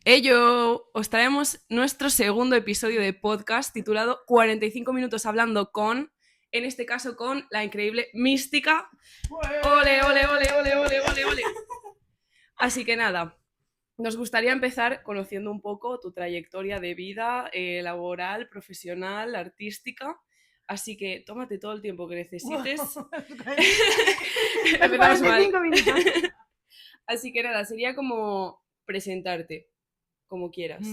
Ello, os traemos nuestro segundo episodio de podcast titulado 45 minutos hablando con, en este caso con la increíble Mística. ¡Ole, ole, ole, ole, ole, ole, ole! Así que nada, nos gustaría empezar conociendo un poco tu trayectoria de vida laboral, profesional, artística. Así que tómate todo el tiempo que necesites. Empezamos mal. 45 minutos. Así que nada, sería como presentarte como quieras.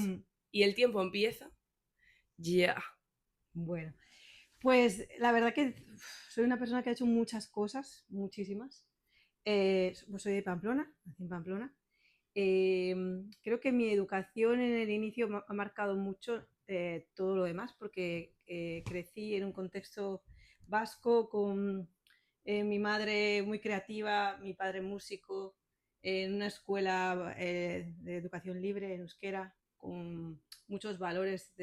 Y el tiempo empieza. Ya. Bueno, pues la verdad que soy una persona que ha hecho muchas cosas, muchísimas. Pues soy de Pamplona, nací en Pamplona. Creo que mi educación en el inicio ha marcado mucho todo lo demás, porque crecí en un contexto vasco con mi madre muy creativa, mi padre músico, en una escuela de educación libre en euskera, con muchos valores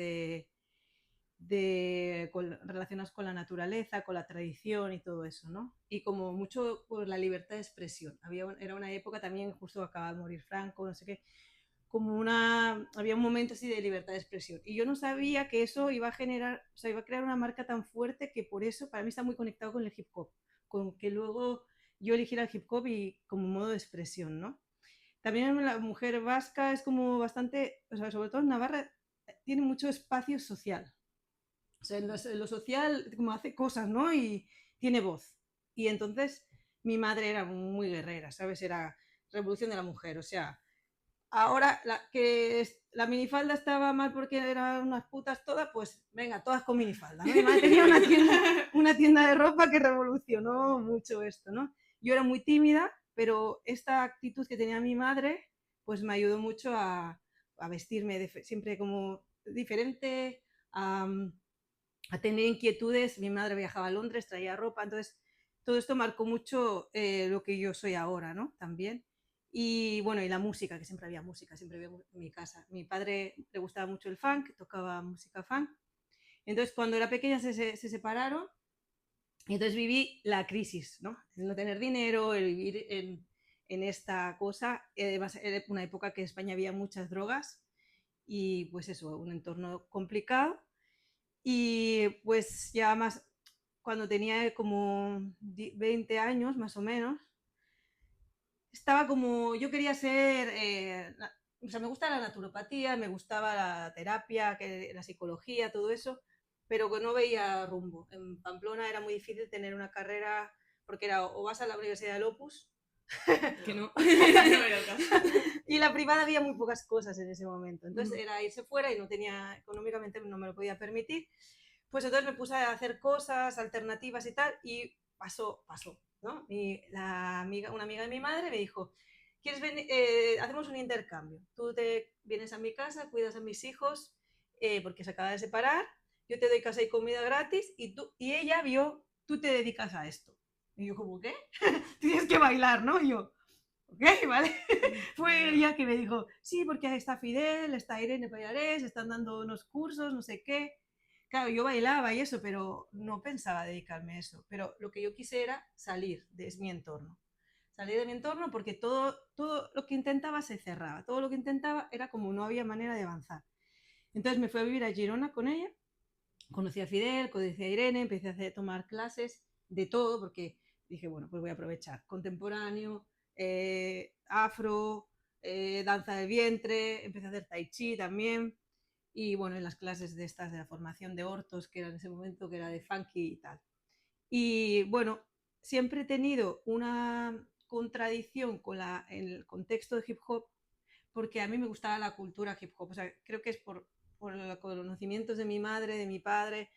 relacionados con la naturaleza, con la tradición y todo eso, ¿no? Y como mucho por la libertad de expresión. Era una época también, justo acaba de morir Franco, no sé qué, había un momento así de libertad de expresión. Y yo no sabía que eso iba a generar, o sea, iba a crear una marca tan fuerte que por eso para mí está muy conectado con el hip hop, con que luego yo eligiera el hip hop y como modo de expresión, ¿no? También la mujer vasca es como bastante, o sea, sobre todo en Navarra, tiene mucho espacio social. O sea, en lo social, como hace cosas, ¿no? Y tiene voz. Y entonces mi madre era muy guerrera, ¿sabes? Era revolución de la mujer. O sea, ahora la minifalda estaba mal porque eran unas putas todas, pues venga, todas con minifalda, ¿no? Mi madre tenía una tienda de ropa que revolucionó mucho esto, ¿no? Yo era muy tímida, pero esta actitud que tenía mi madre, pues me ayudó mucho a vestirme siempre como diferente, a, a tener inquietudes. Mi madre viajaba a Londres, traía ropa, entonces todo esto marcó mucho lo que yo soy ahora, ¿no? También. Y bueno, y la música, que siempre había en mi casa. Mi padre le gustaba mucho el funk, tocaba música funk. Entonces, cuando era pequeña se separaron y entonces viví la crisis, ¿no? El no tener dinero, el vivir en esta cosa. Además, era una época que en España había muchas drogas y pues eso, un entorno complicado. Y pues ya más, cuando tenía como 20 años más o menos, estaba como, yo quería ser, o sea, me gusta la naturopatía, me gustaba la terapia, la psicología, todo eso, pero que no veía rumbo. En Pamplona era muy difícil tener una carrera, porque era o vas a la Universidad del Opus, Que no. No era el caso. y la privada había muy pocas cosas en ese momento. Entonces era irse fuera y no tenía, económicamente no me lo podía permitir. Pues entonces me puse a hacer cosas alternativas y tal, y pasó, ¿no? Una amiga de mi madre me dijo, ¿quieres venir? Hacemos un intercambio. Tú te vienes a mi casa, cuidas a mis hijos, porque se acaba de separar, yo te doy casa y comida gratis, y ella vio, tú te dedicas a esto. Y yo como, ¿qué? Tienes que bailar, ¿no? Y yo, ok, vale. Fue ella que me dijo, sí, porque está Fidel, está Irene Pallarés, están dando unos cursos, no sé qué. Claro, yo bailaba y eso, pero no pensaba dedicarme a eso. Pero lo que yo quise era salir de mi entorno. Salir de mi entorno porque todo lo que intentaba se cerraba. Todo lo que intentaba era como no había manera de avanzar. Entonces me fui a vivir a Girona con ella. Conocí a Fidel, conocí a Irene, empecé a tomar clases de todo porque dije, bueno, pues voy a aprovechar. Contemporáneo, afro, danza del vientre, empecé a hacer tai chi también. Y bueno, en las clases de estas de la formación de ortos, que era en ese momento, que era de funky y tal. Y bueno, siempre he tenido una contradicción en el contexto de hip hop, porque a mí me gustaba la cultura hip hop. O sea, creo que es por los conocimientos de mi madre, de mi padre.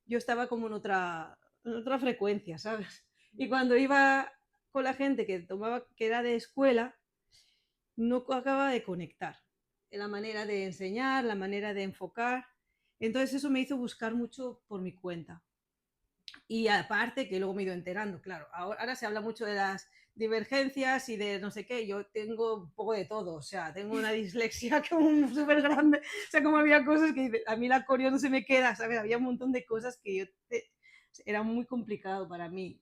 Yo estaba como en otra frecuencia, ¿sabes? Y cuando iba con la gente que era de escuela, no acaba de conectar. La manera de enseñar, la manera de enfocar. Entonces eso me hizo buscar mucho por mi cuenta. Y aparte que luego me he ido enterando, claro, ahora se habla mucho de las divergencias y de no sé qué, yo tengo un poco de todo, o sea, tengo una dislexia como súper grande, o sea, como había cosas que a mí la coreo no se me queda, ¿sabes? Había un montón de cosas que era muy complicado para mí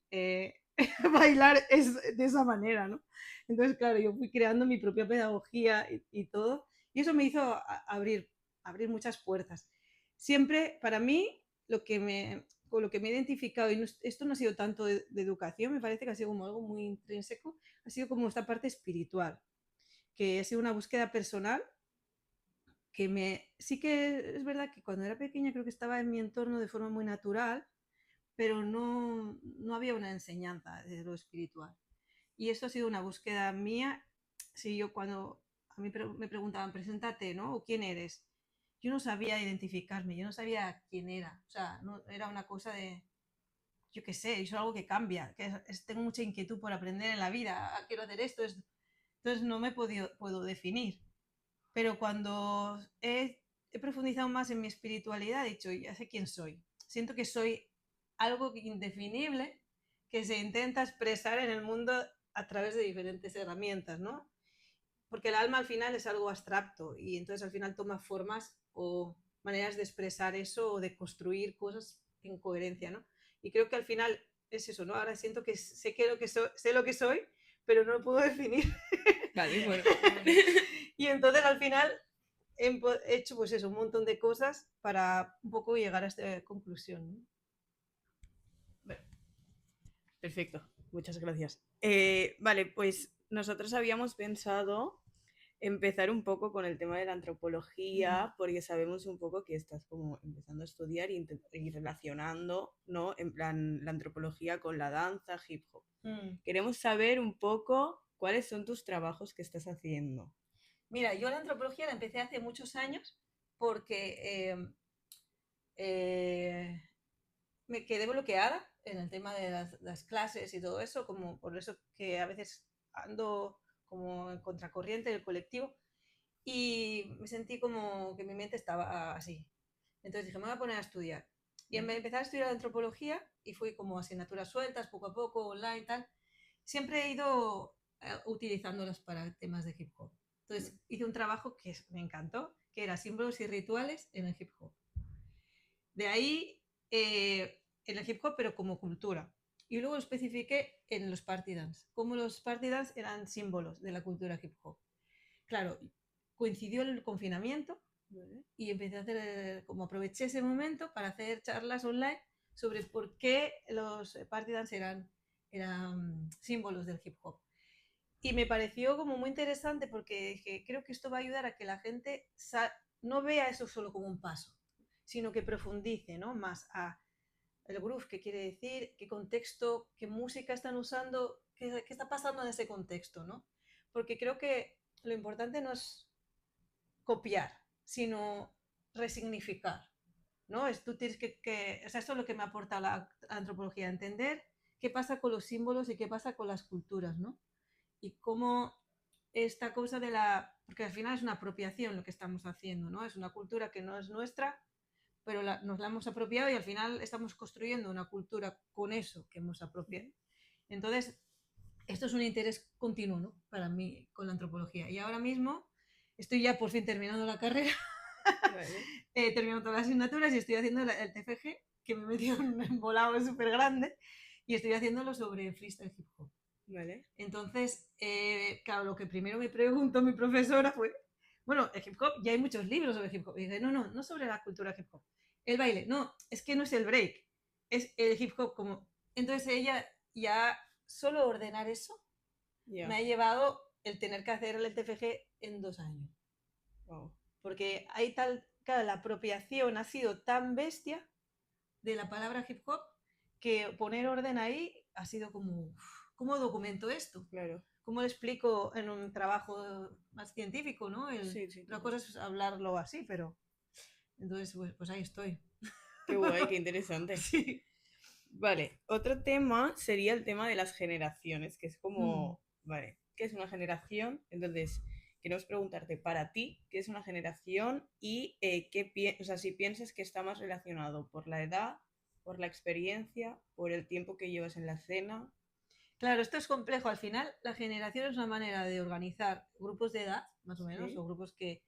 bailar de esa manera, ¿no? Entonces, claro, yo fui creando mi propia pedagogía y todo, Y eso me hizo abrir muchas puertas. Siempre, para mí, con lo que me he identificado, y esto no ha sido tanto de educación, me parece que ha sido como algo muy intrínseco, ha sido como esta parte espiritual, que ha sido una búsqueda personal sí que es verdad que cuando era pequeña creo que estaba en mi entorno de forma muy natural, pero no había una enseñanza de lo espiritual. Y eso ha sido una búsqueda mía. Si yo cuando a mí me preguntaban, preséntate, ¿no? ¿O quién eres? Yo no sabía identificarme, yo no sabía quién era. O sea, no, era una cosa de, yo qué sé, es algo que cambia, tengo mucha inquietud por aprender en la vida, quiero hacer esto. Entonces no me puedo definir. Pero cuando he profundizado más en mi espiritualidad, he dicho, ya sé quién soy. Siento que soy algo indefinible que se intenta expresar en el mundo a través de diferentes herramientas, ¿no? Porque el alma al final es algo abstracto y entonces al final toma formas o maneras de expresar eso o de construir cosas en coherencia, ¿no? Y creo que al final es eso, ¿no? Ahora siento que sé lo que soy, pero no lo puedo definir. Vale, bueno. Y entonces al final he hecho pues eso, un montón de cosas para un poco llegar a esta conclusión, ¿no? Perfecto, muchas gracias. Vale, pues nosotros habíamos pensado empezar un poco con el tema de la antropología, porque sabemos un poco que estás como empezando a estudiar y relacionando, ¿no? En plan, la antropología con la danza, hip hop. Queremos saber un poco cuáles son tus trabajos que estás haciendo. Mira, yo la antropología la empecé hace muchos años porque me quedé bloqueada en el tema de las clases y todo eso, como por eso que a veces ando como en contracorriente del colectivo y me sentí como que mi mente estaba así. Entonces dije, me voy a poner a estudiar. Y empecé a estudiar antropología y fui como asignaturas sueltas, poco a poco, online y tal. Siempre he ido utilizándolas para temas de hip hop. Entonces hice un trabajo que me encantó, que era símbolos y rituales en el hip hop. De ahí en el hip hop, pero como cultura. Y luego lo especifiqué en los party dance, como los party dance eran símbolos de la cultura hip hop. Claro, coincidió el confinamiento y empecé a hacer, como aproveché ese momento para hacer charlas online sobre por qué los party dance eran símbolos del hip hop. Y me pareció como muy interesante porque dije, creo que esto va a ayudar a que la gente no vea eso solo como un paso, sino que profundice, ¿no? Más a el groove, qué quiere decir, qué contexto, qué música están usando, qué está pasando en ese contexto, ¿no? Porque creo que lo importante no es copiar, sino resignificar, ¿no? Tú tienes o sea, esto es lo que me aporta la antropología, entender qué pasa con los símbolos y qué pasa con las culturas, ¿no? Y cómo esta cosa porque al final es una apropiación lo que estamos haciendo, ¿no? Es una cultura que no es nuestra, pero nos la hemos apropiado y al final estamos construyendo una cultura con eso que hemos apropiado. Entonces, esto es un interés continuo, ¿no? Para mí con la antropología. Y ahora mismo estoy ya por fin terminando la carrera, he terminado todas las asignaturas y estoy haciendo el TFG, que me he metido en un embolado súper grande, y estoy haciéndolo sobre freestyle hip hop. Vale. Entonces, claro, lo que primero me preguntó mi profesora fue, bueno, el hip hop, ya hay muchos libros sobre hip hop. Y dije, no sobre la cultura hip hop. El baile, no, es que no es el break, es el hip hop como... Entonces ella ya, solo ordenar eso, me ha llevado el tener que hacer el TFG en 2 años. Wow. Porque hay claro, la apropiación ha sido tan bestia de la palabra hip hop que poner orden ahí ha sido como, ¿cómo documento esto? Claro. ¿Cómo lo explico en un trabajo más científico, ¿no? Sí, otra cosa es hablarlo así, pero entonces pues ahí estoy. Qué guay, qué interesante. Sí. Vale, otro tema sería el tema de las generaciones, que es como, vale, ¿qué es una generación? Entonces, queremos preguntarte para ti, ¿qué es una generación? Y o sea, si piensas que está más relacionado por la edad, por la experiencia, por el tiempo que llevas en la escena. Claro, esto es complejo. Al final, la generación es una manera de organizar grupos de edad, más o menos, Sí. o grupos que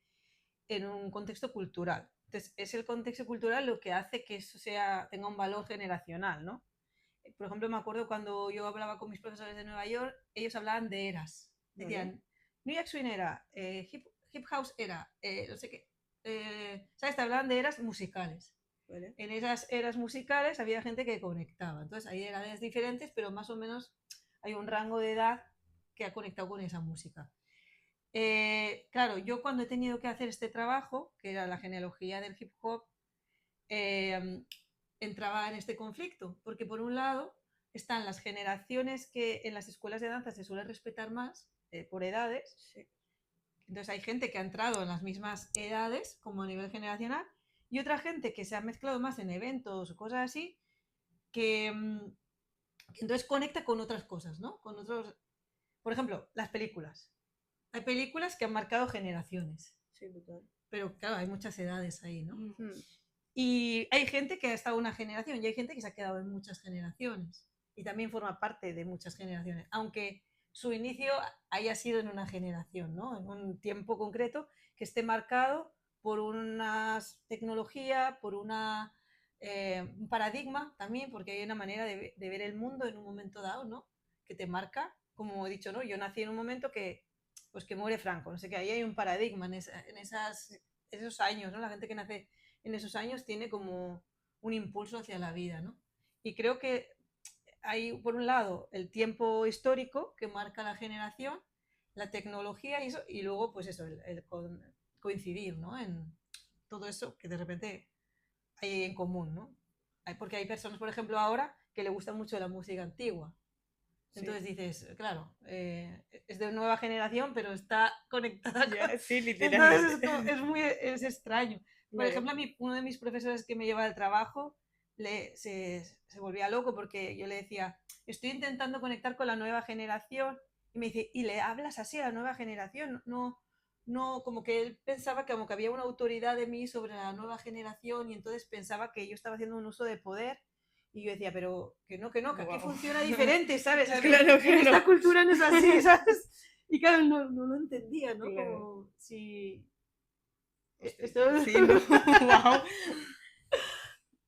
en un contexto cultural. Entonces, es el contexto cultural lo que hace que eso tenga un valor generacional, ¿no? Por ejemplo, me acuerdo cuando yo hablaba con mis profesores de Nueva York, ellos hablaban de eras. Decían, New Jack Swing era hip house era, no sé qué, ¿sabes? Te hablaban de eras musicales. ¿Vale? En esas eras musicales había gente que conectaba. Entonces hay edades diferentes, pero más o menos hay un rango de edad que ha conectado con esa música. Claro, yo cuando he tenido que hacer este trabajo, que era la genealogía del hip hop, entraba en este conflicto, porque por un lado están las generaciones que en las escuelas de danza se suele respetar más por edades. Sí. Entonces hay gente que ha entrado en las mismas edades como a nivel generacional y otra gente que se ha mezclado más en eventos o cosas así que entonces conecta con otras cosas, ¿no? Con otros, por ejemplo, las películas. Hay películas que han marcado generaciones, Sí, total. pero claro, hay muchas edades ahí, ¿no? Mm. Y hay gente que ha estado en una generación y hay gente que se ha quedado en muchas generaciones y también forma parte de muchas generaciones, aunque su inicio haya sido en una generación, ¿no? En un tiempo concreto que esté marcado por una tecnología, por un paradigma también, porque hay una manera de ver el mundo en un momento dado, ¿no? Que te marca, como he dicho, ¿no? Yo nací en un momento que, pues que muere Franco, no sé qué, ahí hay un paradigma en esos años, ¿no? La gente que nace en esos años tiene como un impulso hacia la vida, ¿no? Y creo que hay, por un lado, el tiempo histórico que marca la generación, la tecnología y eso, y luego, pues eso, el coincidir, ¿no? En todo eso que de repente hay en común, ¿no? Porque hay personas, por ejemplo, ahora que le gusta mucho la música antigua. Entonces dices, claro, es de nueva generación, pero está conectada con... Sí, literalmente. Entonces es extraño. Por Vale. ejemplo, uno de mis profesores que me lleva al trabajo se volvía loco porque yo le decía, estoy intentando conectar con la nueva generación. Y me dice, ¿y le hablas así a la nueva generación? No, como que él pensaba que como que había una autoridad de mí sobre la nueva generación y entonces pensaba que yo estaba haciendo un uso de poder. Y yo decía, pero que no, que aquí Guau. funciona diferente, ¿sabes? Claro, En esta claro. cultura no es así, ¿sabes? Y claro, no lo entendía, ¿no? Claro. Como si... Hostia, Esto... sí, ¿no? Wow.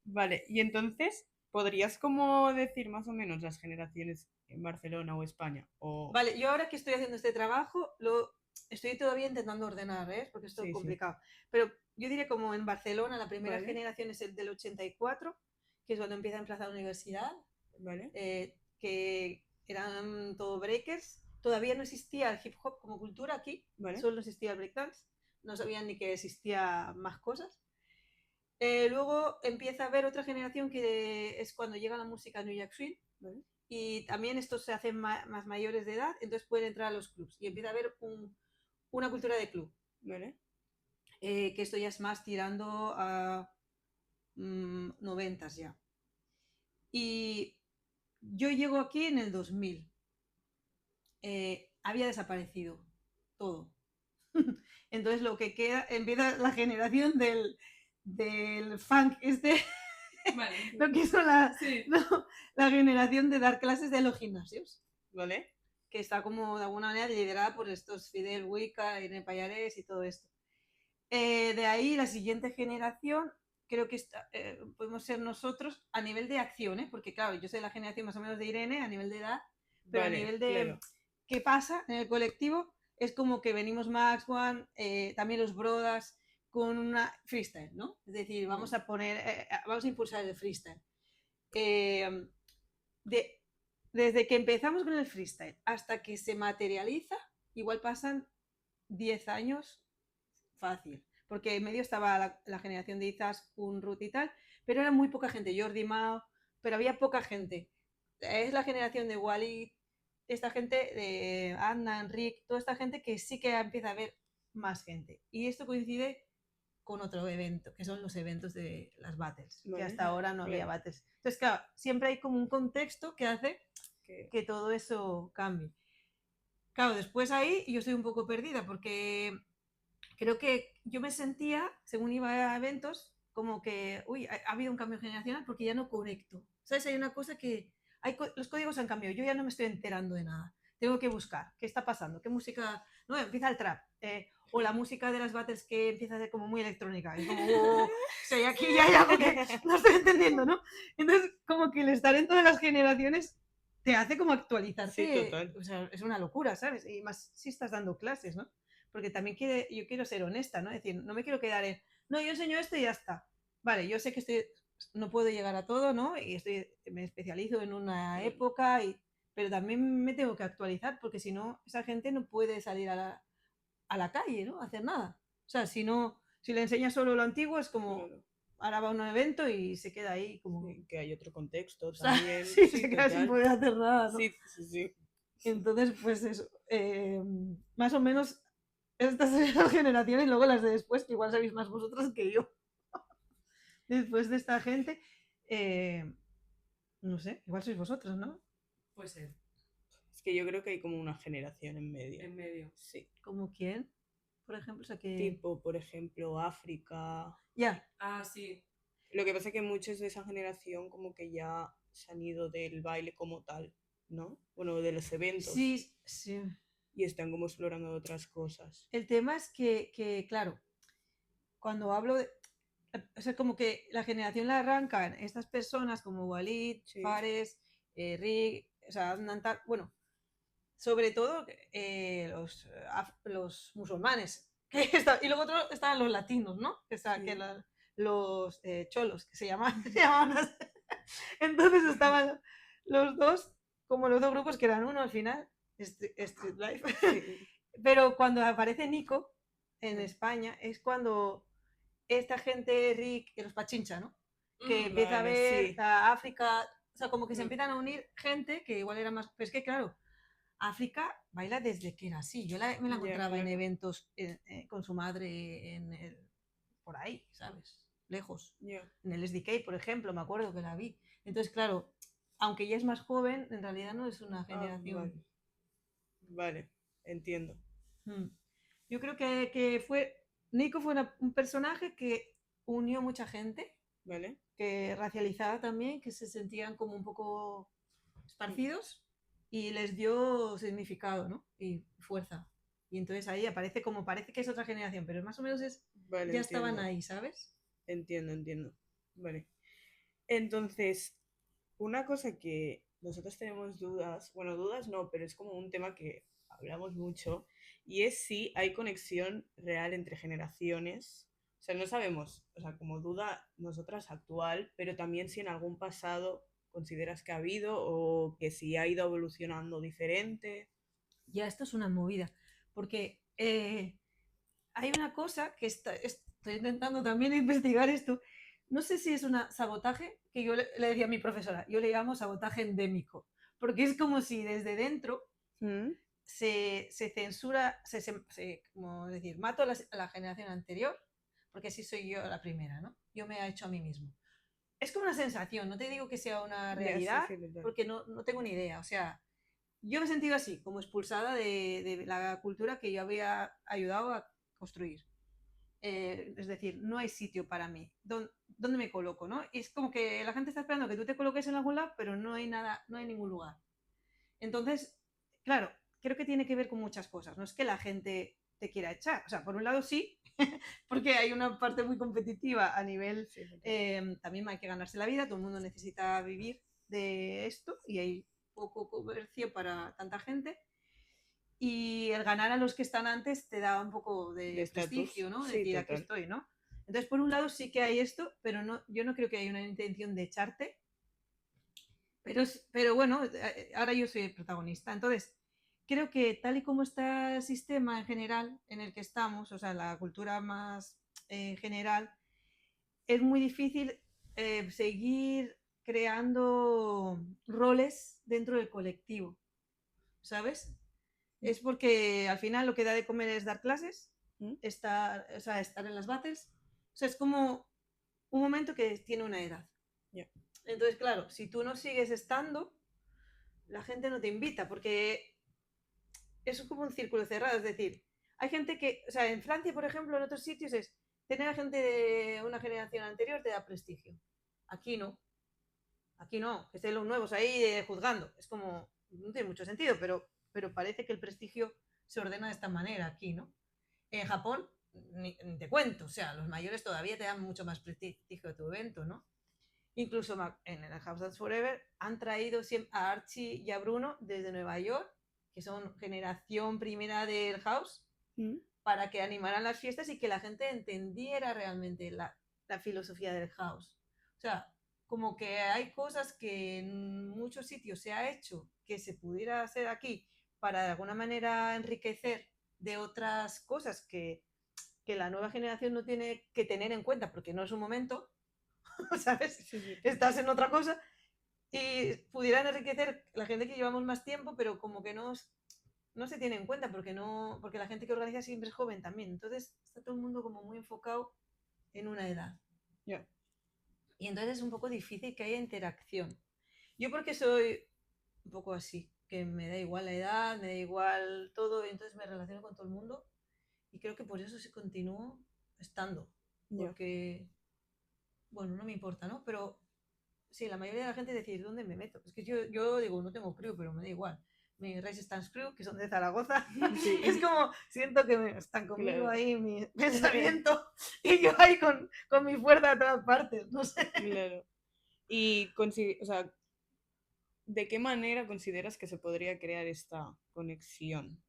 Vale, y entonces, ¿podrías como decir más o menos las generaciones en Barcelona o España? O... Vale, yo ahora que estoy haciendo este trabajo, lo estoy todavía intentando ordenar, ¿eh? Porque esto Sí, es sí. complicado. Pero yo diría como en Barcelona, la primera Vale. generación es el del 84, que es cuando empieza en Plaza Universidad, Vale. que eran todo breakers. Todavía no existía el hip hop como cultura aquí, Vale. solo existía el breakdance. No sabían ni que existía más cosas. Luego empieza a haber otra generación que es cuando llega la música New Jack Swing. Vale. Y también estos se hacen más mayores de edad, entonces pueden entrar a los clubs. Y empieza a haber una cultura de club. Vale. Que esto ya es más tirando a 90s ya. Y yo llego aquí en el 2000. Había desaparecido todo. Entonces lo que queda, empieza la generación del funk Vale. lo que hizo la generación de dar clases de los gimnasios. Vale. Que está como de alguna manera liderada por estos Fidel Huica, Irene Pallares y todo esto. De ahí la siguiente generación creo que podemos ser nosotros a nivel de acción, porque claro, yo soy la generación más o menos de Irene a nivel de edad, pero Vale, a nivel de claro. qué pasa en el colectivo es como que venimos Max One, también los Brodas con una freestyle, ¿no? Es decir, vamos a impulsar el freestyle. Desde que empezamos con el freestyle hasta que se materializa, igual pasan 10 años fácil. Porque en medio estaba la generación de Izaskun, Ruth y tal, pero era muy poca gente. Jordi Mao, pero había poca gente. Es la generación de Walid, esta gente de Anna, Enrique, toda esta gente que sí que empieza a haber más gente. Y esto coincide con otro evento, que son los eventos de las battles, Vale, que hasta ahora no había claro. battles. Entonces, claro, siempre hay como un contexto que hace que todo eso cambie. Claro, después ahí yo estoy un poco perdida porque creo que yo me sentía, según iba a eventos, como que, uy, ha habido un cambio generacional porque ya no conecto. ¿Sabes? Hay una cosa que los códigos han cambiado, yo ya no me estoy enterando de nada. Tengo que buscar qué está pasando, qué música, no, empieza el trap, o la música de las battles que empieza a ser como muy electrónica, y como, o sea, aquí ya hay algo que no estoy entendiendo, ¿no? Entonces, como que el estar en todas las generaciones te hace como actualizarte. Sí, total. O sea, es una locura, ¿sabes? Y más si estás dando clases, ¿no? porque también yo quiero ser honesta, ¿no? Es decir, no me quiero quedar en, no, yo enseño esto y ya está. Vale, yo sé que no puedo llegar a todo, ¿no? Y me especializo en una época, pero también me tengo que actualizar, porque si no, esa gente no puede salir a la calle, ¿no? A hacer nada. O sea, si le enseñas solo lo antiguo, es como, Claro. ahora va a un evento y se queda ahí como... Sí, que hay otro contexto O sea, también. sí, Sí, se queda sin total. poder hacer nada, ¿no? Sí, sí, sí. Entonces, pues eso, más o menos estas son las generaciones, luego las de después, que igual sabéis más vosotras que yo. Después de esta gente, no sé, igual sois vosotras, ¿no? Puede ser, Es que yo creo que hay como una generación en medio. en medio. Sí. ¿Como quién? Por ejemplo, o sea que... Tipo, por ejemplo, África. Ya, Ah, sí. Lo que pasa es que muchos de esa generación como que ya se han ido del baile como tal, ¿no? Bueno, de los eventos. sí, sí. Y están como explorando otras cosas. El tema es que, claro, cuando hablo de... O sea, como que la generación la arrancan estas personas como Walid, Sí. Fares, Rick, o sea, Adnan bueno, sobre todo los musulmanes. Y luego estaban los latinos, ¿no? Sí. Los cholos, que se llamaban así. Entonces estaban los dos, como los dos grupos que eran uno al final, Street Life. Sí. Pero cuando aparece Nico en Sí. España es cuando esta gente Rick, los pachincha, ¿no? Que empieza a Vale, ver sí. a África, o sea, como que se Mm. empiezan a unir gente que igual era más... Pero es que claro, África baila desde que era así. Yo me la Ya, encontraba en claro. eventos con su madre por ahí, ¿sabes? Lejos. Ya. En el SDK, por ejemplo, me acuerdo que la vi. Entonces, claro, aunque ella es más joven, en realidad no es una Ah, generación. vale. Vale, entiendo. Yo creo que Nico fue un personaje que unió mucha gente, ¿Vale? que racializada también, que se sentían como un poco esparcidos y les dio significado, ¿no? Y fuerza. Y entonces ahí aparece como parece que es otra generación, pero más o menos Vale, ya estaban entiendo. ahí, ¿sabes? Entiendo. Vale. Entonces, una cosa que nosotros tenemos dudas, bueno, dudas no, pero es como un tema que hablamos mucho, y es si hay conexión real entre generaciones. O sea, no sabemos, o sea, como duda nosotras actual, pero también si en algún pasado consideras que ha habido o que si ha ido evolucionando diferente. Ya esto es una movida, porque hay una cosa que estoy intentando también investigar esto. No sé si es un sabotaje, que yo le decía a mi profesora, yo le llamo sabotaje endémico, porque es como si desde dentro se censura, como decir, mato a la generación anterior, porque así soy yo la primera, ¿no? Yo me he hecho a mí mismo. Es como una sensación, no te digo que sea una Ya, sí, realidad, sí, total. porque no tengo ni idea. O sea, yo me he sentido así, como expulsada de la cultura que yo había ayudado a construir. Es decir, no hay sitio para mí. ¿Dónde me coloco? ¿No? Y es como que la gente está esperando que tú te coloques en algún lado, pero no hay nada, no hay ningún lugar. Entonces, claro, creo que tiene que ver con muchas cosas. No es que la gente te quiera echar. O sea, por un lado sí, porque hay una parte muy competitiva a nivel... Sí, total. también hay que ganarse la vida, todo el mundo necesita vivir de esto y hay poco comercio para tanta gente. Y el ganar a los que están antes te da un poco de estatus. prestigio, ¿no? Sí, Decir, aquí total. estoy, ¿no? Entonces, por un lado sí que hay esto, pero yo no creo que haya una intención de echarte. Pero bueno, ahora yo soy el protagonista. Entonces, creo que tal y como está el sistema en general en el que estamos, o sea, la cultura más general, es muy difícil seguir creando roles dentro del colectivo, ¿sabes? Es porque al final lo que da de comer es dar clases, estar en las battles. O sea, es como un momento que tiene una edad. Yeah. Entonces, claro, si tú no sigues estando, la gente no te invita, porque es como un círculo cerrado. Es decir, hay gente que, o sea, en Francia, por ejemplo, en otros sitios es tener a gente de una generación anterior te da prestigio. Aquí no. Aquí no, que estén los nuevos ahí juzgando. Es como, no tiene mucho sentido, pero parece que el prestigio se ordena de esta manera aquí, ¿no? En Japón, ni te cuento, o sea, los mayores todavía te dan mucho más prestigio de tu evento, ¿no? Incluso en el House Dance Forever han traído a Archie y a Bruno desde Nueva York, que son generación primera del house, para que animaran las fiestas y que la gente entendiera realmente la filosofía del house. O sea, como que hay cosas que en muchos sitios se ha hecho que se pudiera hacer aquí para de alguna manera enriquecer de otras cosas que la nueva generación no tiene que tener en cuenta porque no es un momento, ¿sabes? Sí. Estás en otra cosa y pudieran enriquecer la gente que llevamos más tiempo, pero como que no se tiene en cuenta porque la gente que organiza siempre es joven también. Entonces está todo el mundo como muy enfocado en una edad. Yeah. Y entonces es un poco difícil que haya interacción. Yo porque soy un poco así, que me da igual la edad, me da igual todo, y entonces me relaciono con todo el mundo y creo que por eso sí continúo estando. Porque, bueno, no me importa, ¿no? Pero sí, la mayoría de la gente decir, ¿dónde me meto? Es que yo digo, no tengo crew, pero me da igual. Mi Resistance Crew, que son de Zaragoza, Sí. es como, siento que están conmigo Claro. ahí, mi pensamiento, y yo ahí con mi fuerza a todas partes, no sé. Claro. Y, o sea, ¿de qué manera consideras que se podría crear esta conexión?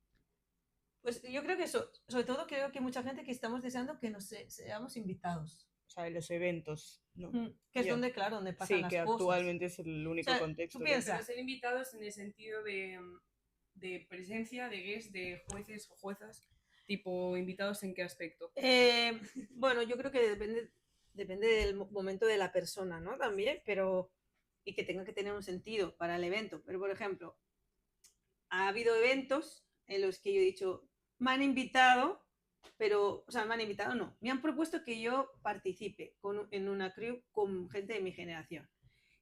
Pues yo creo que sobre todo creo que mucha gente que estamos deseando que nos seamos invitados. O sea, en los eventos, ¿no? Que es donde, claro, donde pasan las que cosas. Actualmente es el único contexto. Tú piensas, Pero ser invitados en el sentido de presencia, de guests, de jueces o juezas, tipo, ¿invitados en qué aspecto? Bueno, yo creo que depende del momento de la persona, ¿no? También, pero y que tenga que tener un sentido para el evento. Pero, por ejemplo, ha habido eventos en los que yo he dicho, me han invitado, pero, o sea, me han invitado, no, me han propuesto que yo participe en una crew con gente de mi generación.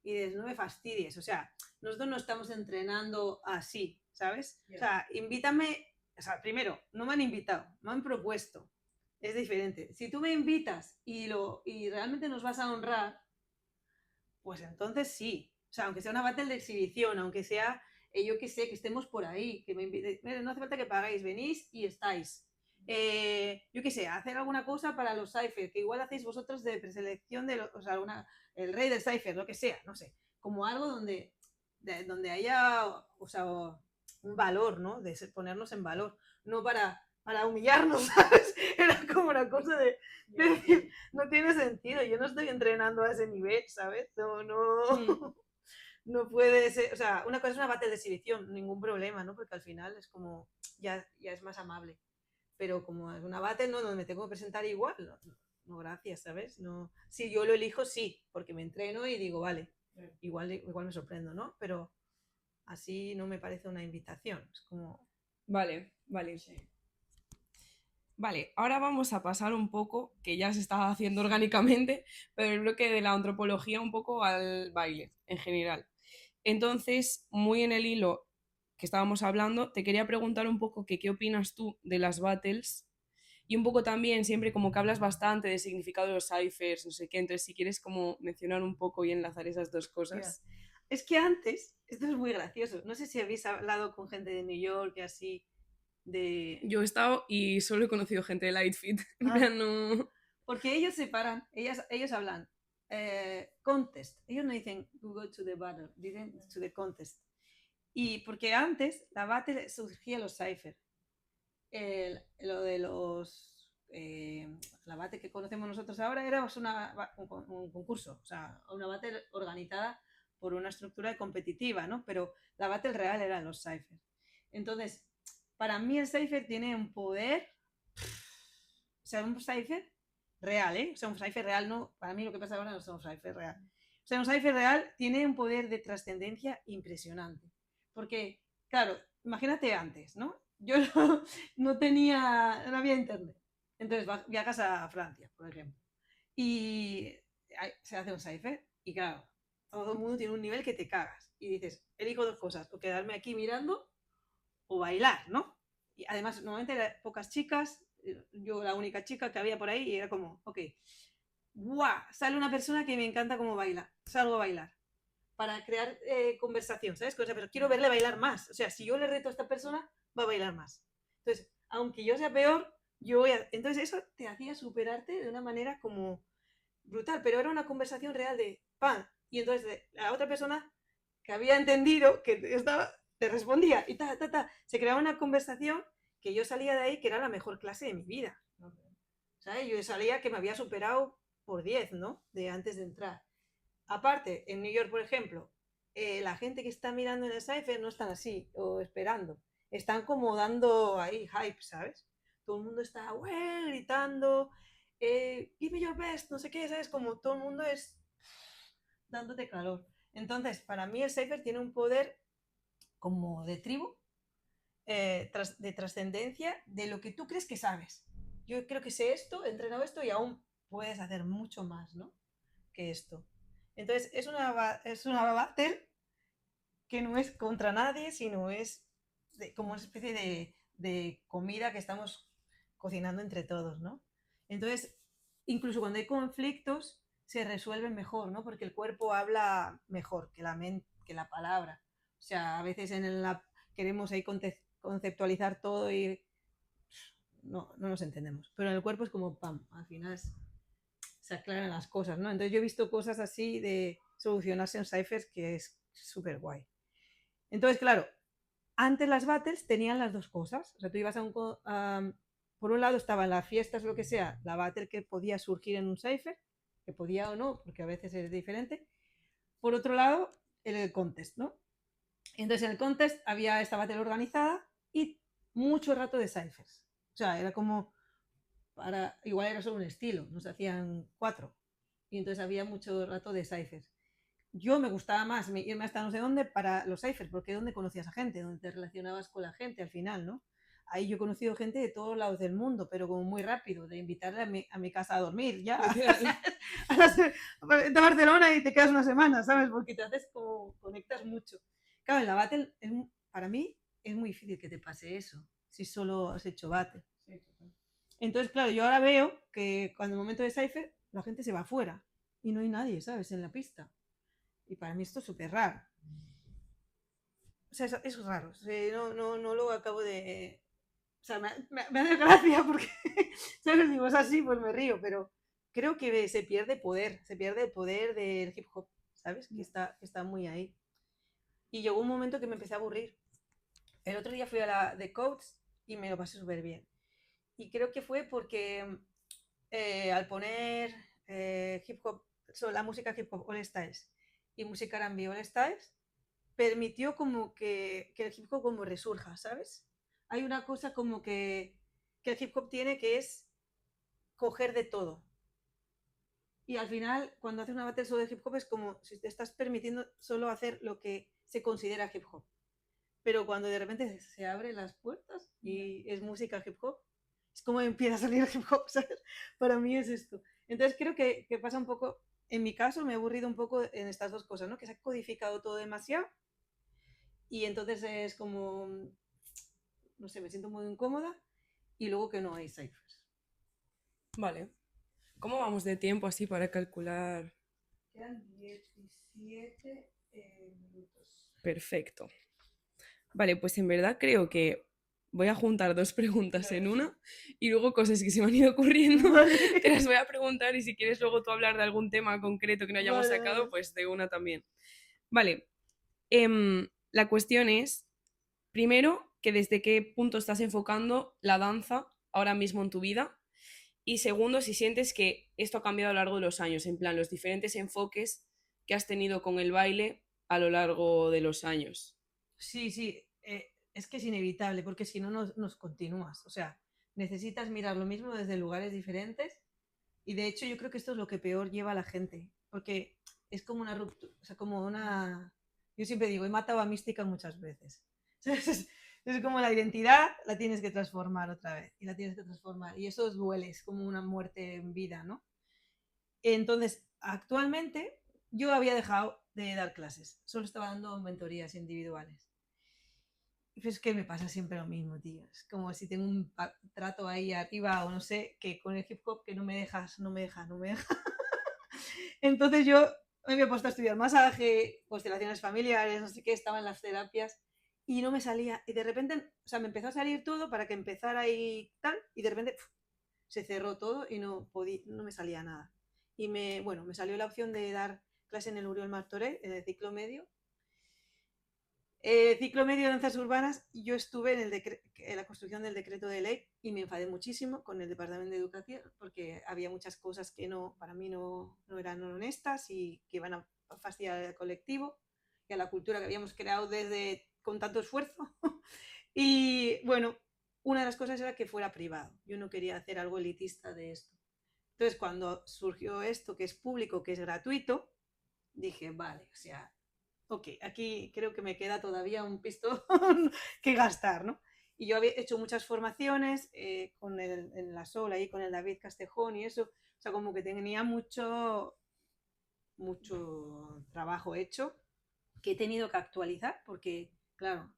Y dices, no me fastidies, o sea, nosotros no estamos entrenando así, ¿sabes? Yeah. O sea, invítame, o sea, primero, no me han invitado, me han propuesto. Es diferente. Si tú me invitas y realmente nos vas a honrar, pues entonces sí. O sea, aunque sea una battle de exhibición, aunque sea, yo que sé, que estemos por ahí, que me inviten, no hace falta que pagáis, venís y estáis. Yo qué sé, hacer alguna cosa para los Cypher, que igual hacéis vosotros de preselección de, o sea, el rey del Cypher, lo que sea, no sé. Como algo donde haya, o sea, un valor, ¿no? De ponernos en valor. No para humillarnos, ¿sabes? Era como una cosa de decir, no tiene sentido, yo no estoy entrenando a ese nivel, ¿sabes? No puede ser, o sea, una cosa es una battle de exhibición, ningún problema, ¿no? Porque al final es como, ya es más amable. Pero como es una battle, no, donde me tengo que presentar igual, no gracias, ¿sabes? No, si yo lo elijo, sí, porque me entreno y digo, vale, igual me sorprendo, ¿no? Pero así no me parece una invitación, es como... Vale, sí. Vale, ahora vamos a pasar un poco, que ya se está haciendo orgánicamente, pero el bloque de la antropología un poco al baile en general. Entonces, muy en el hilo que estábamos hablando, te quería preguntar un poco qué opinas tú de las battles y un poco también, siempre como que hablas bastante del significado de los ciphers, no sé qué, entonces si quieres como mencionar un poco y enlazar esas dos cosas. Yeah. Es que antes, esto es muy gracioso, no sé si habéis hablado con gente de New York y así, Yo he estado y solo he conocido gente de Lightfeet. No... Porque ellos separan, ellos hablan contest. Ellos no dicen we go to the battle, dicen to the contest. Y porque antes la battle surgía los cypher. Lo de los... la battle que conocemos nosotros ahora era un concurso, o sea, una battle organizada por una estructura competitiva, ¿no? Pero la battle real eran los cypher. Entonces, para mí el cypher tiene un poder, o sea, un cypher real, ¿eh? O sea, un cypher real no, para mí lo que pasa ahora no es un cypher real. O sea, un cypher real tiene un poder de trascendencia impresionante. Porque, claro, imagínate antes, ¿no? Yo no había internet. Entonces viajas a Francia, por ejemplo, y se hace un cypher y claro, todo el mundo tiene un nivel que te cagas. Y dices, elijo dos cosas, o quedarme aquí mirando o bailar, ¿no? Y además, normalmente eran pocas chicas, yo la única chica que había por ahí y era como, ok, ¡guau! Sale una persona que me encanta cómo baila, salgo a bailar para crear conversación, ¿sabes? Pero quiero verle bailar más, o sea, si yo le reto a esta persona, va a bailar más. Entonces, aunque yo sea peor, yo voy a... Entonces eso te hacía superarte de una manera como brutal, pero era una conversación real de ¡pam! Y entonces la otra persona que había entendido que estaba, te respondía y se creaba una conversación que yo salía de ahí que era la mejor clase de mi vida. ¿Sabes? Yo salía que me había superado por 10, ¿no? De antes de entrar. Aparte, en New York, por ejemplo, la gente que está mirando en el Cypher no están así, o esperando. Están como dando ahí hype, ¿sabes? Todo el mundo está, "Well", gritando, give me your best, no sé qué, ¿sabes? Como todo el mundo es dándote calor. Entonces, para mí el Cypher tiene un poder como de tribu, de trascendencia, de lo que tú crees que sabes. Yo creo que sé esto, he entrenado esto y aún puedes hacer mucho más, ¿no? Que esto. Entonces, es una battle que no es contra nadie, sino es como una especie de comida que estamos cocinando entre todos, ¿no? Entonces, incluso cuando hay conflictos, se resuelven mejor, ¿no? Porque el cuerpo habla mejor que la mente, que la palabra. O sea, a veces queremos ahí conceptualizar todo y no nos entendemos. Pero en el cuerpo es como, pam, al final se aclaran las cosas, ¿no? Entonces yo he visto cosas así de solucionarse en ciphers que es súper guay. Entonces, claro, antes las battles tenían las dos cosas. O sea, tú ibas por un lado estaban las fiestas, lo que sea, la battle que podía surgir en un cipher, que podía o no, porque a veces es diferente. Por otro lado, el contest, ¿no? Entonces en el contest había esta battle organizada y mucho rato de ciphers. O sea, era como igual era solo un estilo, nos hacían 4. Y entonces había mucho rato de ciphers. Yo me gustaba más irme hasta no sé dónde para los ciphers, porque es donde conocías a gente, donde te relacionabas con la gente al final, ¿no? Ahí yo he conocido gente de todos lados del mundo, pero como muy rápido, de invitarle a mi casa a dormir, ya. De Barcelona y te quedas una semana, ¿sabes? Porque te haces como, conectas mucho. Claro, en la battle, para mí, es muy difícil que te pase eso, si solo has hecho battle. Entonces, claro, yo ahora veo que cuando el momento de cipher, la gente se va afuera y no hay nadie, ¿sabes? En la pista. Y para mí esto es súper raro. O sea, es raro. O sea, no lo acabo de... O sea, me hace gracia porque, ¿sabes? Digo, es así, pues me río, pero creo que se pierde el poder del hip hop, ¿sabes? Que está muy ahí. Y llegó un momento que me empecé a aburrir. El otro día fui a la de Codes y me lo pasé súper bien. Y creo que fue porque al poner hip hop, la música hip hop All Styles y música R&B All Styles, permitió como que el hip hop como resurja, ¿sabes? Hay una cosa como que el hip hop tiene que es coger de todo. Y al final, cuando haces una battle solo de hip hop, es como si te estás permitiendo solo hacer lo que se considera hip hop. Pero cuando de repente se abren las puertas y es música hip hop, es como empieza a salir el hip hop, ¿sabes? Para mí es esto. Entonces creo que pasa un poco, en mi caso me he aburrido un poco en estas dos cosas, ¿no? Que se ha codificado todo demasiado y entonces es como, no sé, me siento muy incómoda y luego que no hay ciphers. Vale. ¿Cómo vamos de tiempo así para calcular? Quedan 17 minutos. Perfecto. Vale, pues en verdad creo que voy a juntar dos preguntas en una y luego cosas que se me han ido ocurriendo te las voy a preguntar y si quieres luego tú hablar de algún tema concreto que no hayamos sacado, pues de una también. Vale. La cuestión es, primero, que desde qué punto estás enfocando la danza ahora mismo en tu vida. Y segundo, si sientes que esto ha cambiado a lo largo de los años, en plan, los diferentes enfoques que has tenido con el baile a lo largo de los años. Sí, es que es inevitable, porque si no nos continúas. O sea, necesitas mirar lo mismo desde lugares diferentes. Y de hecho, yo creo que esto es lo que peor lleva a la gente, porque es como una ruptura, o sea, como una. Yo siempre digo, he matado a Mística muchas veces. Es como la identidad la tienes que transformar otra vez, y la tienes que transformar. Y eso duele, es como una muerte en vida, ¿no? Entonces, actualmente, yo había dejado de dar clases, solo estaba dando mentorías individuales. Pues es que me pasa siempre lo mismo, tío. Es como si tengo un trato ahí arriba o no sé, que con el hip hop que no me dejas. Entonces yo me había puesto a estudiar masaje, constelaciones familiares, no sé qué, estaba en las terapias y no me salía. Y de repente, o sea, me empezó a salir todo para que empezara y tal, y de repente se cerró todo y no me salía nada. Y me salió la opción de dar clase en el Uriol Martorell, en el ciclo medio. Ciclo medio de danzas urbanas, yo estuve en la construcción del decreto de ley y me enfadé muchísimo con el Departamento de Educación porque había muchas cosas que para mí no eran honestas y que iban a fastidiar al colectivo y a la cultura que habíamos creado con tanto esfuerzo. Y bueno, una de las cosas era que fuera privado. Yo no quería hacer algo elitista de esto. Entonces, cuando surgió esto, que es público, que es gratuito, dije, vale, o sea, ok, aquí creo que me queda todavía un pistón que gastar, ¿no? Y yo había hecho muchas formaciones en la SOL, ahí con el David Castejón y eso, o sea, como que tenía mucho trabajo hecho que he tenido que actualizar porque, claro,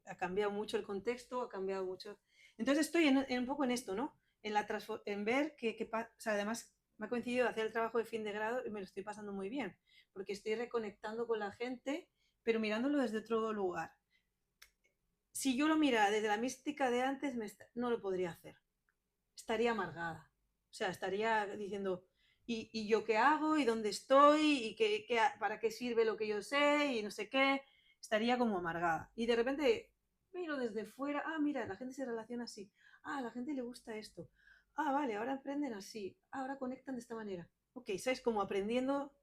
ha cambiado mucho el contexto, ha cambiado mucho. Entonces estoy un poco en esto, ¿no? En ver o sea, además me ha coincidido hacer el trabajo de fin de grado y me lo estoy pasando muy bien, porque estoy reconectando con la gente, pero mirándolo desde otro lugar. Si yo lo mirara desde la mística de antes, no lo podría hacer. Estaría amargada. O sea, estaría diciendo, ¿y yo qué hago? ¿Y dónde estoy? ¿Y para qué sirve lo que yo sé? Y no sé qué. Estaría como amargada. Y de repente miro desde fuera, mira, la gente se relaciona así. A la gente le gusta esto. Vale, ahora aprenden así. Ahora conectan de esta manera. Ok, ¿sabes? Como aprendiendo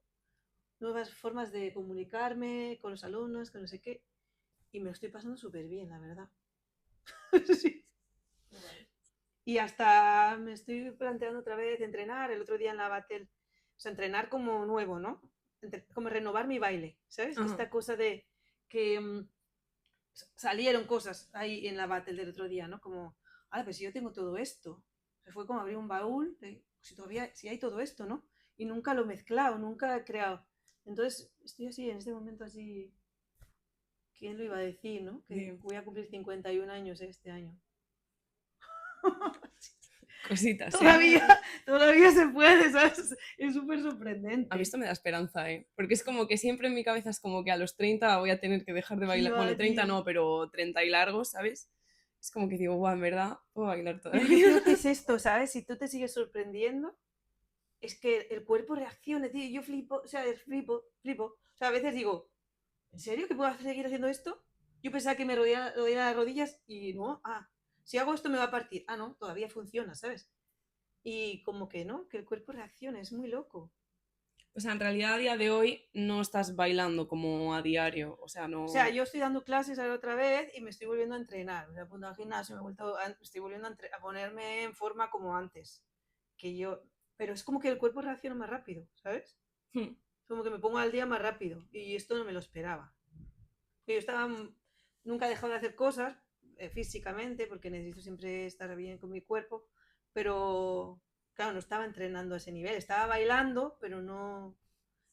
nuevas formas de comunicarme con los alumnos, con no sé qué. Y me lo estoy pasando súper bien, la verdad. Sí. Y hasta me estoy planteando otra vez entrenar, el otro día en la Battle, o sea, entrenar como nuevo, ¿no? Como renovar mi baile, ¿sabes? Ajá. Esta cosa de que salieron cosas ahí en la Battle del otro día, ¿no? Como, pues si yo tengo todo esto. Se fue como abrir un baúl, si hay todo esto, ¿no? Y nunca lo he mezclado, nunca he creado. Entonces, estoy así, en este momento así, ¿quién lo iba a decir, no? Que Bien. voy a cumplir 51 años este año. Cositas, ¿eh? Todavía se puede, ¿sabes? Es súper A mí sorprendente. esto me da esperanza, ¿eh? Porque es como que siempre en mi cabeza es como que a los 30 voy a tener que dejar de ¿Qué bailar. Bueno, va, 30 tío? no, pero 30 y largos, ¿sabes? Es como que digo, guau, en verdad puedo bailar Pero yo todavía. creo que es esto, ¿sabes? Si tú te sigues sorprendiendo, es que el cuerpo reacciona, tío. Yo flipo, o sea, flipo. O sea, a veces digo, ¿en serio que puedo seguir haciendo esto? Yo pensaba que me rodeaba las rodillas y no, si hago esto me va a partir. No, todavía funciona, ¿sabes? Y como que no, que el cuerpo reacciona, es muy loco. O sea, en realidad a día de hoy no estás bailando como a diario. O sea, O sea, no. yo estoy dando clases ahora otra vez y me estoy volviendo a entrenar. Me he apuntado al gimnasio, estoy volviendo a ponerme en forma como antes. Pero es como que el cuerpo reacciona más rápido, ¿sabes? Hmm. Como que me pongo al día más rápido y esto no me lo esperaba. Yo nunca he dejado de hacer cosas físicamente porque necesito siempre estar bien con mi cuerpo, pero claro, no estaba entrenando a ese nivel. Estaba bailando, pero no.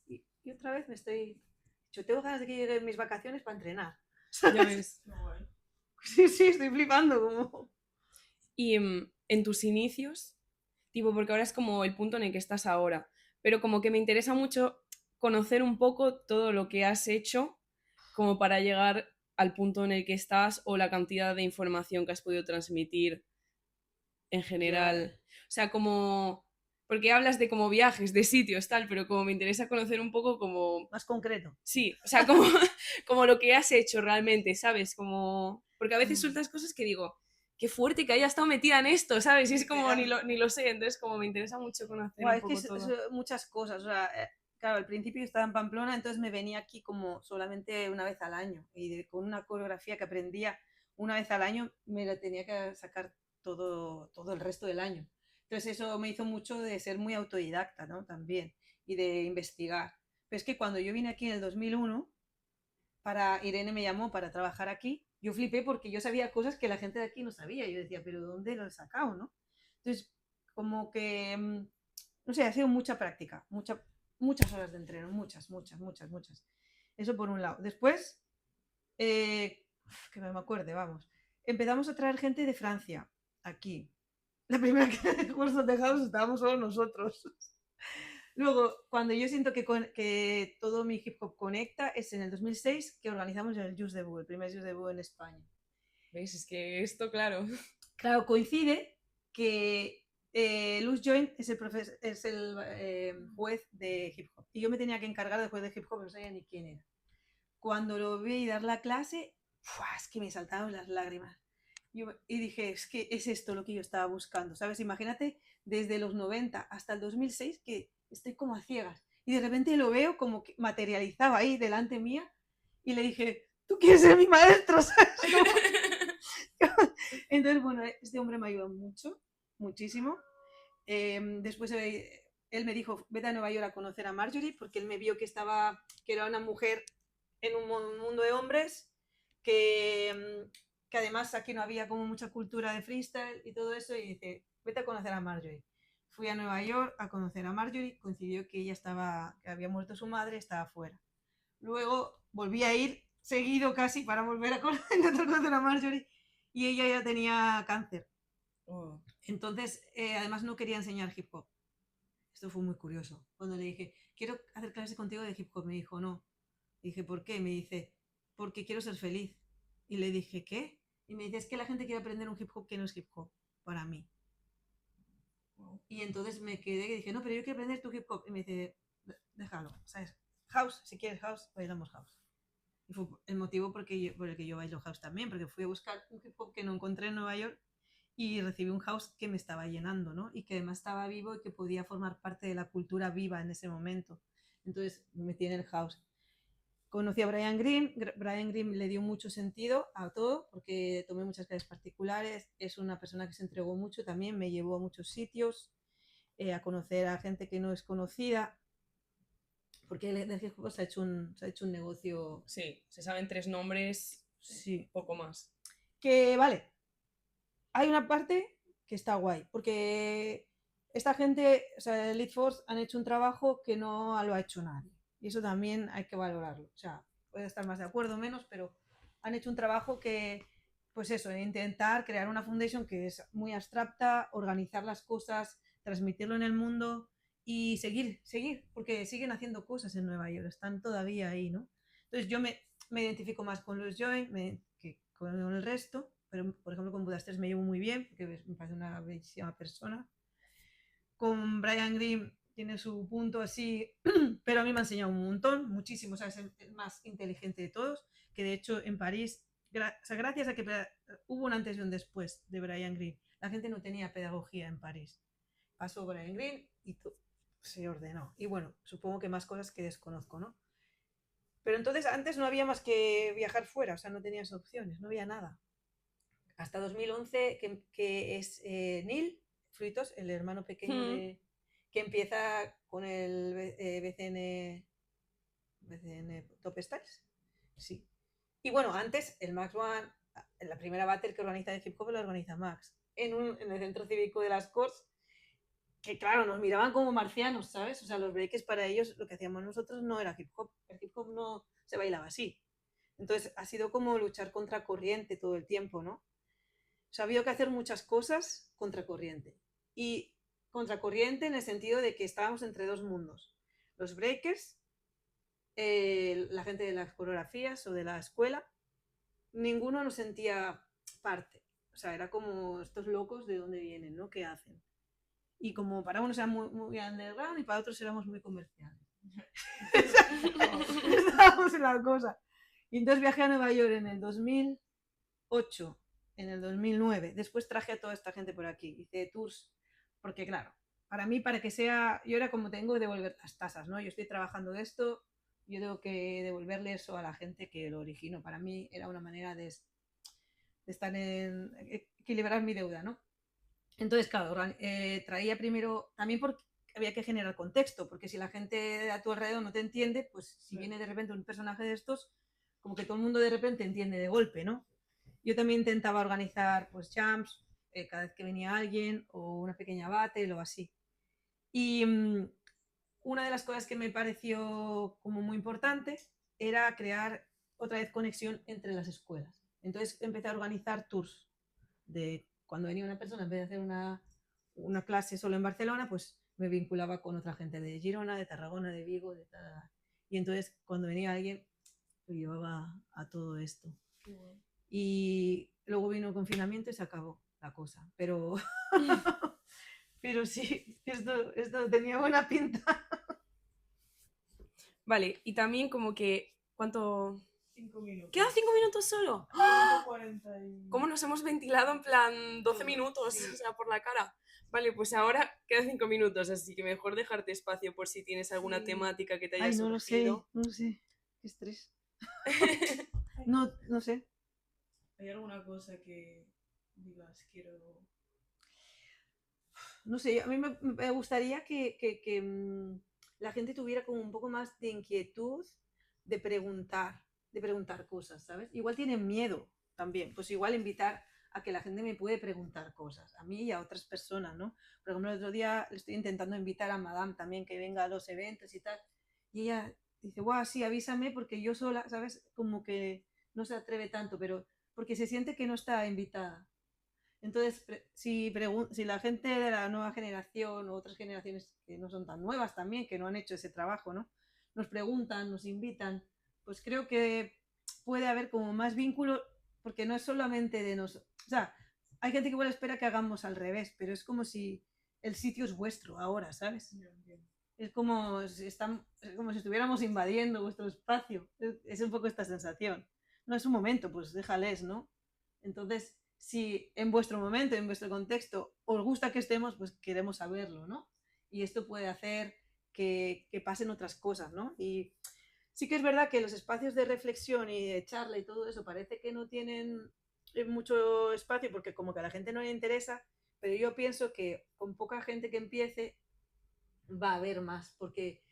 Y otra vez yo tengo ganas de que lleguen mis vacaciones para entrenar. Ya ¿Sabes? ves. Sí, sí, estoy flipando como. Y en tus inicios, tipo, porque ahora es como el punto en el que estás ahora, pero como que me interesa mucho conocer un poco todo lo que has hecho como para llegar al punto en el que estás o la cantidad de información que has podido transmitir en Ya. general. O sea, como, porque hablas de como viajes, de sitios, tal, pero como me interesa conocer un poco como, Más concreto. sí, o sea, como, como lo que has hecho realmente, ¿sabes? Como, porque a veces Mm. sueltas cosas que digo, qué fuerte que haya estado metida en esto, ¿sabes? Y es como Literal. ni lo sé, entonces como me interesa mucho conocer Buah, un es que poco todo. muchas cosas. O sea, claro, al principio yo estaba en Pamplona, entonces me venía aquí como solamente una vez al año. Y con una coreografía que aprendía una vez al año, me la tenía que sacar todo el resto del año. Entonces eso me hizo mucho de ser muy autodidacta, ¿no? También. Y de investigar. Pero es que cuando yo vine aquí en el 2001, Irene me llamó para trabajar aquí, yo flipé porque yo sabía cosas que la gente de aquí no sabía. Yo decía, pero ¿dónde lo he sacado, no? Entonces, como que no sé, ha sido mucha práctica, muchas horas de entreno, muchas. Eso por un lado. Después, que me acuerde, vamos. Empezamos a traer gente de Francia, aquí. La primera que curso de house estábamos solo nosotros. Luego, cuando yo siento que todo mi hip hop conecta, es en el 2006 que organizamos el Just Debut, el primer Just Debut en España. ¿Ves? Es que esto, claro. Claro, coincide que Luz Joint es el juez de hip hop y yo me tenía que encargar del juez de hip hop, no sabía ni quién era. cuando lo vi dar la clase, es que me saltaron las lágrimas. Y dije, es que es esto lo que yo estaba buscando, ¿sabes? Imagínate desde los 90 hasta el 2006 que estoy como a ciegas. Y de repente lo veo como que materializado ahí delante mía y le dije, tú quieres ser mi maestro, ¿sabes? Entonces, bueno, este hombre me ayudó mucho, muchísimo. Después él me dijo, vete a Nueva York a conocer a Marjorie, porque él me vio que era una mujer en un mundo de hombres, que además aquí no había como mucha cultura de freestyle y todo eso, y dice, vete a conocer a Marjorie. Fui a Nueva York a conocer a Marjorie, coincidió que que había muerto su madre, estaba fuera. Luego volví a ir seguido casi para volver a conocer a Marjorie, y ella ya tenía cáncer. Oh. Entonces, además no quería enseñar hip hop. Esto fue muy curioso. Cuando le dije, quiero hacer clases contigo de hip hop, me dijo, no. Le dije, ¿por qué? Me dice, porque quiero ser feliz. Y le dije, ¿qué? Y me dice, es que la gente quiere aprender un hip hop que no es hip hop para mí. Wow. Y entonces me quedé y dije, no, pero yo quiero aprender tu hip hop. Y me dice, déjalo, ¿sabes? House, si quieres house, bailamos house. Y fue el motivo por el que yo bailo house también, porque fui a buscar un hip hop que no encontré en Nueva York y recibí un house que me estaba llenando, ¿no? Y que además estaba vivo y que podía formar parte de la cultura viva en ese momento. Entonces me metí en el house. Conocí a Brian Green. Brian Green le dio mucho sentido a todo porque tomé muchas clases particulares. Es una persona que se entregó mucho también, me llevó a muchos sitios, a conocer a gente que no es conocida, porque el hip hop se ha hecho un negocio. Sí, se saben 3 nombres, Sí. poco más. Que vale, hay una parte que está guay, porque esta gente, o sea, Elite Force han hecho un trabajo que no lo ha hecho nadie. Y eso también hay que valorarlo. O sea, puede estar más de acuerdo o menos, pero han hecho un trabajo que, pues eso, intentar crear una foundation que es muy abstracta, organizar las cosas, transmitirlo en el mundo y seguir, porque siguen haciendo cosas en Nueva York, están todavía ahí, ¿no? Entonces yo me identifico más con los Joy que con el resto, pero por ejemplo con Budas 3 me llevo muy bien, porque me parece una bellísima persona. Con Brian Green tiene su punto así, pero a mí me ha enseñado un montón, muchísimo, o sea, es el más inteligente de todos, que de hecho en París, o sea, gracias a que hubo un antes y un después de Brian Green, la gente no tenía pedagogía en París. Pasó Brian Green y se ordenó. Y bueno, supongo que más cosas que desconozco, ¿no? Pero entonces antes no había más que viajar fuera, o sea, no tenías opciones, no había nada. Hasta 2011, que es Neil Fruitos, el hermano pequeño que empieza con el BCN Top Stars. Sí. Y bueno, antes el Max One, la primera battle que organiza de hip hop la organiza Max, en el centro cívico de las Corts, que claro, nos miraban como marcianos, ¿sabes? O sea, los breaks para ellos, lo que hacíamos nosotros no era hip hop, el hip hop no se bailaba así. Entonces ha sido como luchar contra corriente todo el tiempo, ¿no? O sea, ha habido que hacer muchas cosas contra corriente. Y contra corriente en el sentido de que estábamos entre dos mundos. Los breakers, la gente de las coreografías o de la escuela, ninguno nos sentía parte. O sea, era como estos locos de dónde vienen, ¿no? ¿Qué hacen? Y como para unos eran muy underground y para otros éramos muy comerciales. Estábamos en la cosa. Y entonces viajé a Nueva York en el 2008, en el 2009. Después traje a toda esta gente por aquí. Hice tours, porque claro, para mí, para que sea, yo era como tengo que devolver las tasas, ¿no? Yo estoy trabajando de esto, yo tengo que devolverle eso a la gente que lo originó. Para mí era una manera de estar equilibrar mi deuda, ¿no? Entonces, claro, traía primero, también porque había que generar contexto, porque si la gente a tu alrededor no te entiende, pues si viene de repente un personaje de estos, como que todo el mundo de repente entiende de golpe, ¿no? Yo también intentaba organizar pues jams cada vez que venía alguien o una pequeña battle o así. Y una de las cosas que me pareció como muy importante era crear otra vez conexión entre las escuelas. Entonces empecé a organizar tours de cuando venía una persona, en vez de hacer una clase solo en Barcelona, pues me vinculaba con otra gente de Girona, de Tarragona, de Vigo, de tal. Y entonces cuando venía alguien, lo llevaba a todo esto. Wow. Y luego vino el confinamiento y se acabó la cosa. Pero, pero sí, esto tenía buena pinta. Vale, y también como que, ¿cuánto 5 minutos. ¿Quedan 5 minutos solo? 40 y... ¿Cómo nos hemos ventilado en plan 12 minutos? Sí. O sea, por la cara. Vale, pues ahora quedan 5 minutos, así que mejor dejarte espacio por si tienes alguna Sí. temática que te haya Ay, no lo sé, surgido. no lo sé. Qué estrés. No sé. ¿Hay alguna cosa que digas, quiero... No sé, a mí me gustaría que la gente tuviera como un poco más de inquietud de preguntar cosas, ¿sabes? Igual tienen miedo también, pues igual invitar a que la gente me puede preguntar cosas, a mí y a otras personas, ¿no? Por ejemplo, el otro día le estoy intentando invitar a Madame también que venga a los eventos y tal, y ella dice, guau, sí, avísame porque yo sola, ¿sabes? Como que no se atreve tanto, pero porque se siente que no está invitada. Entonces, si la gente de la nueva generación o otras generaciones que no son tan nuevas también, que no han hecho ese trabajo, ¿no? Nos preguntan, nos invitan, pues creo que puede haber como más vínculo, porque no es solamente de nosotros. O sea, hay gente que igual espera que hagamos al revés, pero es como si el sitio es vuestro ahora, ¿sabes? Es como si estuviéramos invadiendo vuestro espacio. Es un poco esta sensación. No es un momento, pues déjales, ¿no? Entonces, si en vuestro momento, en vuestro contexto, os gusta que estemos, pues queremos saberlo, ¿no? Y esto puede hacer que pasen otras cosas, ¿no? Y sí que es verdad que los espacios de reflexión y de charla y todo eso parece que no tienen mucho espacio porque como que a la gente no le interesa, pero yo pienso que con poca gente que empiece va a haber más, porque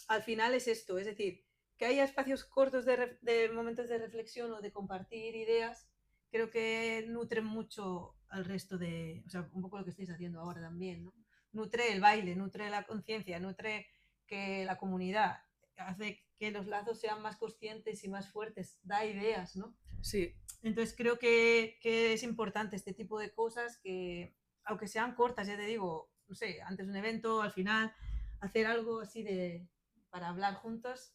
al final es esto, es decir, que haya espacios cortos de momentos de reflexión o de compartir ideas, creo que nutren mucho al resto de, o sea, un poco lo que estáis haciendo ahora también, ¿no? Nutre el baile, nutre la conciencia, nutre que la comunidad, hace que los lazos sean más conscientes y más fuertes, da ideas, ¿no? Sí. Entonces creo que es importante este tipo de cosas que, aunque sean cortas, ya te digo, no sé, antes de un evento, al final, hacer algo así para hablar juntos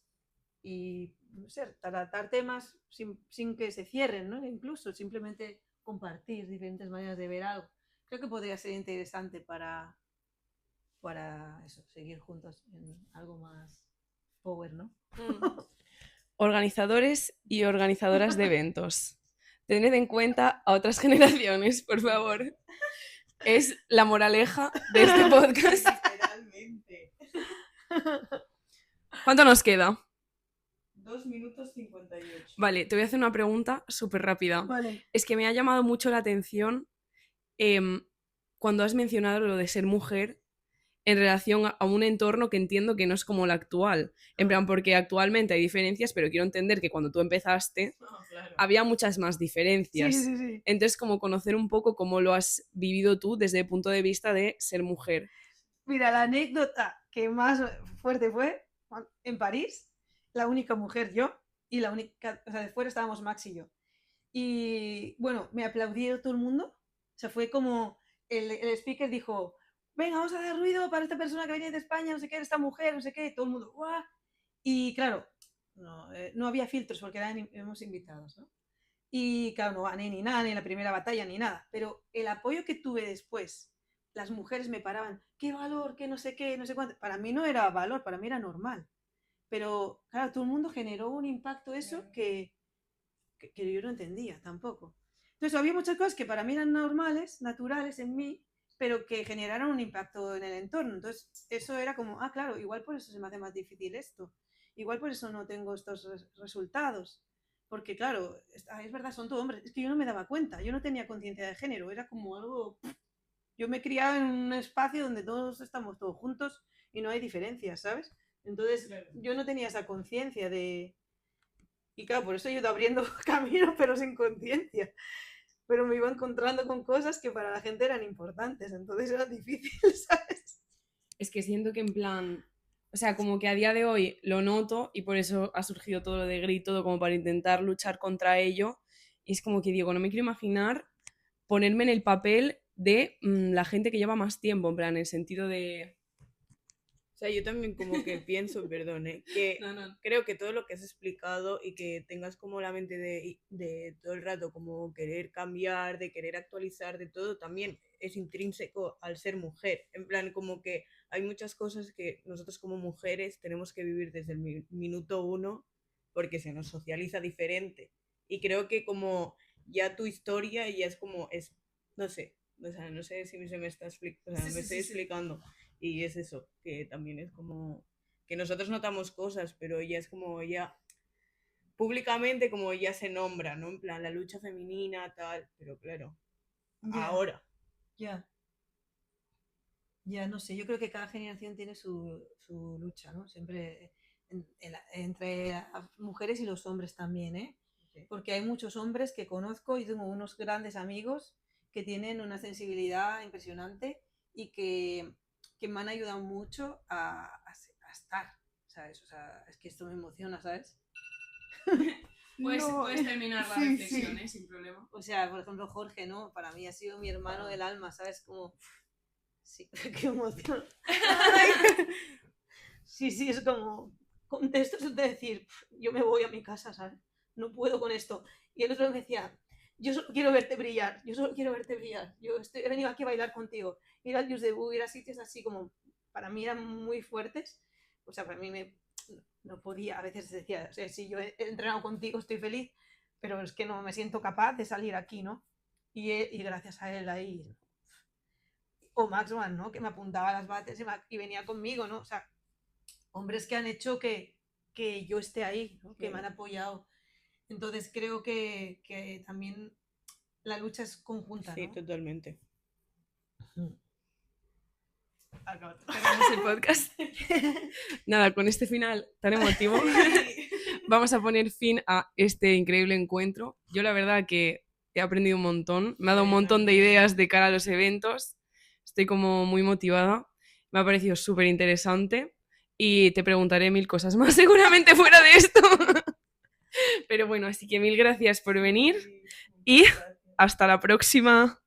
y, no sé, tratar temas sin que se cierren, ¿no? Incluso simplemente compartir diferentes maneras de ver algo. Creo que podría ser interesante para eso, seguir juntos en algo más power, ¿no? Organizadores y organizadoras de eventos. Tened en cuenta a otras generaciones, por favor. Es la moraleja de este podcast. Literalmente. ¿Cuánto nos queda? 2 minutos 58. Vale, te voy a hacer una pregunta súper rápida. Vale. Es que me ha llamado mucho la atención cuando has mencionado lo de ser mujer en relación a un entorno que entiendo que no es como el actual. En plan, porque actualmente hay diferencias, pero quiero entender que cuando tú empezaste Claro. había muchas más diferencias. Sí. Entonces, como conocer un poco cómo lo has vivido tú desde el punto de vista de ser mujer. Mira, la anécdota que más fuerte fue en París, la única mujer yo y la única, o sea, de fuera estábamos Max y yo. Y bueno, me aplaudió todo el mundo. O sea, fue como el speaker dijo, venga, vamos a dar ruido para esta persona que viene de España, no sé qué, esta mujer, no sé qué, todo el mundo, ¡guau! Y claro, no había filtros porque éramos invitados, ¿no? Y claro, no gané ni nada, ni en la primera batalla, ni nada. Pero el apoyo que tuve después, las mujeres me paraban, qué valor, qué no sé qué, no sé cuánto. Para mí no era valor, para mí era normal. Pero claro, todo el mundo generó un impacto eso que yo no entendía tampoco. Entonces había muchas cosas que para mí eran normales, naturales en mí, pero que generaron un impacto en el entorno. Entonces eso era como, ah, claro, igual por eso se me hace más difícil esto. Igual por eso no tengo estos resultados. Porque claro, es verdad, son todos hombres. Es que yo no me daba cuenta, yo no tenía conciencia de género, era como algo... Yo me he criado en un espacio donde todos estamos todos juntos y no hay diferencias, ¿sabes? Entonces yo no tenía esa conciencia de... Y claro, por eso he ido abriendo caminos, pero sin conciencia. Pero me iba encontrando con cosas que para la gente eran importantes, entonces era difícil, ¿sabes? Es que siento que en plan, o sea, como que a día de hoy lo noto y por eso ha surgido todo lo de Grit, todo como para intentar luchar contra ello. Y es como que digo, no me quiero imaginar ponerme en el papel de la gente que lleva más tiempo, en plan, en el sentido de... O sea, yo también como que pienso, perdone, que No. creo que todo lo que has explicado y que tengas como la mente de todo el rato como querer cambiar, de querer actualizar, de todo, también es intrínseco al ser mujer. En plan, como que hay muchas cosas que nosotros como mujeres tenemos que vivir desde el minuto 1 porque se nos socializa diferente. Y creo que como ya tu historia ya es como, no sé, o sea, no sé si se me está explicando, o sea, Sí, me sí, estoy sí, sí. explicando. Y es eso, que también es como, que nosotros notamos cosas, pero ya es como, ya, públicamente como ya se nombra, ¿no? En plan, la lucha femenina, tal, pero claro, Ya, ahora. ya. Ya, no sé, yo creo que cada generación tiene su lucha, ¿no? Siempre entre las mujeres y los hombres también, ¿eh? Sí. Porque hay muchos hombres que conozco y tengo unos grandes amigos que tienen una sensibilidad impresionante y que me han ayudado mucho a estar, ¿sabes? O sea, es que esto me emociona, ¿sabes? Puedes terminar la sí, reflexión, sí. sin problema. O sea, por ejemplo, Jorge, ¿no? Para mí ha sido mi hermano del alma, ¿sabes? Como... Sí, qué emoción. Sí, sí, es como, contesto es de decir, yo me voy a mi casa, ¿sabes? No puedo con esto. Y el otro me decía, yo solo quiero verte brillar, yo solo quiero verte brillar. He venido aquí a bailar contigo. Ir al News de Bu, ir a sitios así como, para mí eran muy fuertes. O sea, para mí no podía, a veces decía, o sea, si yo he entrenado contigo estoy feliz, pero es que no me siento capaz de salir aquí, ¿no? Y gracias a él ahí. O Maxman, ¿no? Que me apuntaba a las bates y venía conmigo, ¿no? O sea, hombres que han hecho que yo esté ahí, ¿no? Que me han apoyado. Entonces creo que también la lucha es conjunta, Sí, ¿no? totalmente. Acabamos el podcast. Nada, con este final tan emotivo vamos a poner fin a este increíble encuentro. Yo la verdad que he aprendido un montón, me ha dado un montón de ideas de cara a los eventos, estoy como muy motivada, me ha parecido súper interesante y te preguntaré 1000 cosas más seguramente fuera de esto. Pero bueno, así que 1000 gracias por venir y hasta la próxima.